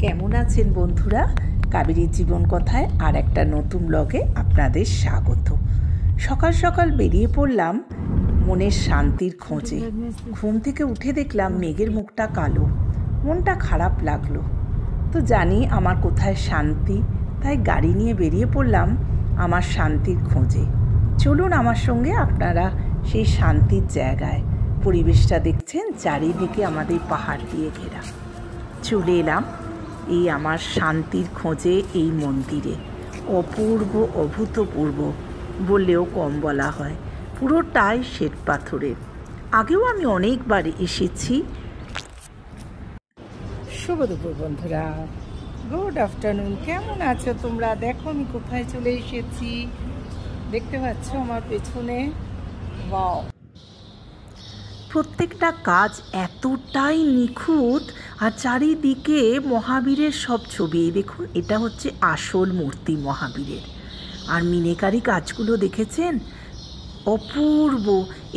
কেমন আছেন বন্ধুরা? কাবেরীর জীবন কথায় আর একটা নতুন ব্লগে আপনাদের স্বাগত। সকাল সকাল বেরিয়ে পড়লাম মনের শান্তির খোঁজে। ঘুম থেকে উঠে দেখলাম মেঘের মুখটা কালো, মনটা খারাপ লাগলো। তো জানি আমার কোথায় শান্তি, তাই গাড়ি নিয়ে বেরিয়ে পড়লাম আমার শান্তির খোঁজে। চলুন আমার সঙ্গে আপনারা সেই শান্তির জায়গায়। পরিবেশটা দেখছেন, চারিদিকে আমাদের পাহাড় দিয়ে ঘেরা। চলে এলাম এই আমার শান্তির খোঁজে এই মন্দিরে। অপূর্ব, অভূতপূর্ব বললেও কম বলা হয়। পুরোটাই শ্বেত পাথরের। আগেও আমি অনেকবার এসেছি। শুভ দুপুর বন্ধুরা, গুড আফটারনুন। কেমন আছো তোমরা? দেখো আমি কোথায় চলে এসেছি, দেখতে পাচ্ছ আমার পেছনে। ওয়াও, প্রত্যেকটা কাজ এতটাই নিখুঁত, আর চারিদিকে মহাবীরের সব ছবি। দেখুন, এটা হচ্ছে আসল মূর্তি মহাবীরের। আর মিনেকারি কাজগুলো দেখেছেন, অপূর্ব।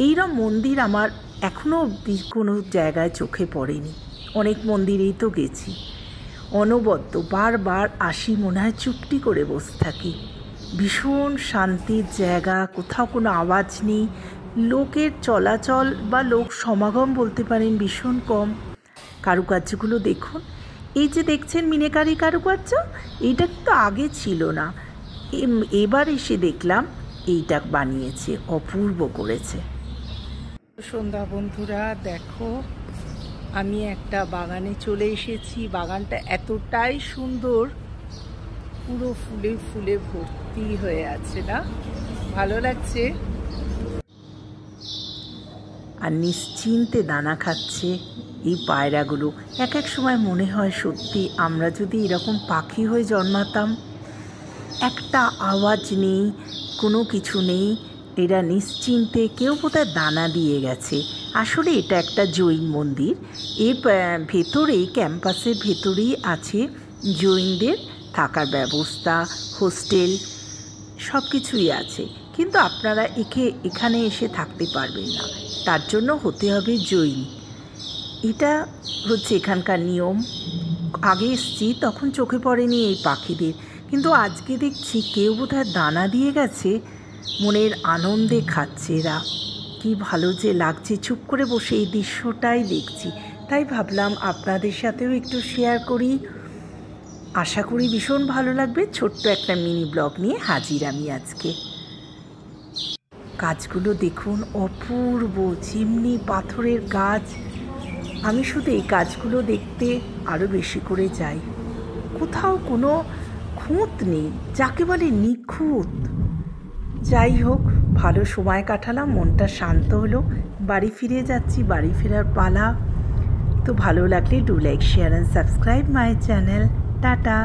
এইরকম মন্দির আমার এখনও অবধি কোনো জায়গায় চোখে পড়েনি। অনেক মন্দিরেই তো গেছি, অনবদ্য বারবার আসি, মনে হয় চুপটি করে বসে থাকি। ভীষণ শান্তির জায়গা, কোথাও কোনো আওয়াজ নেই, লোকের চলাচল বা লোক সমাগম বলতে পারেন ভীষণ কম। কারুকার্যগুলো দেখুন, এই যে দেখছেন মিনেকারি কারুকার্য, এইটা কিন্তু আগে ছিল না। এবার এসে দেখলাম এইটা বানিয়েছে, অপূর্ব করেছে। সন্ধ্যা বন্ধুরা, দেখো আমি একটা বাগানে চলে এসেছি। বাগানটা এতটাই সুন্দর, পুরো ফুলে ফুলে ভর্তি হয়ে আছে, না ভালো লাগছে? আর নিশ্চিন্তে দানা খাচ্ছে এই পায়রাগুলো। এক এক সময় মনে হয় সত্যি আমরা যদি এরকম পাখি হয়ে জন্মাতাম। একটা আওয়াজ নেই, কোনো কিছু নেই, এরা নিশ্চিন্তে, কেউ বোধহয় দানা দিয়ে গেছে। আসলে এটা একটা জৈন মন্দির। এর ভেতরেই, ক্যাম্পাসের ভেতরেই আছে জৈনদের থাকার ব্যবস্থা, হোস্টেল, সব কিছুই আছে। কিন্তু আপনারা এখানে এসে থাকতে পারবেন না, তার জন্য হতে হবে জৈন। এটা হচ্ছে এখানকার নিয়ম। আগে এসেছি তখন চোখে পড়েনি এই পাখিদের, কিন্তু আজকে দেখছি কেউ বোধহয় দানা দিয়ে গেছে, মনের আনন্দে খাচ্ছে এরা। কি ভালো যে লাগছে, চুপ করে বসে এই দৃশ্যটাই দেখছি। তাই ভাবলাম আপনাদের সাথেও একটু শেয়ার করি। আশা করি ভীষণ ভালো লাগবে। ছোট্ট একটা মিনি ব্লগ নিয়ে হাজির আমি আজকে। কাজগুলো দেখুন, অপূর্ব, চিমনি পাথরের কাজ। আমি শুধু এই কাজগুলো দেখতে আরও বেশি করে যাই। কোথাও কোনো খুঁত নেই, যাকে বলে নিখুঁত। যাই হোক, ভালো সময় কাটালাম, মনটা শান্ত হলো। বাড়ি ফিরে যাচ্ছি, বাড়ি ফেরার পালা। তো ভালো লাগলে do like, share and subscribe my channel. Tata.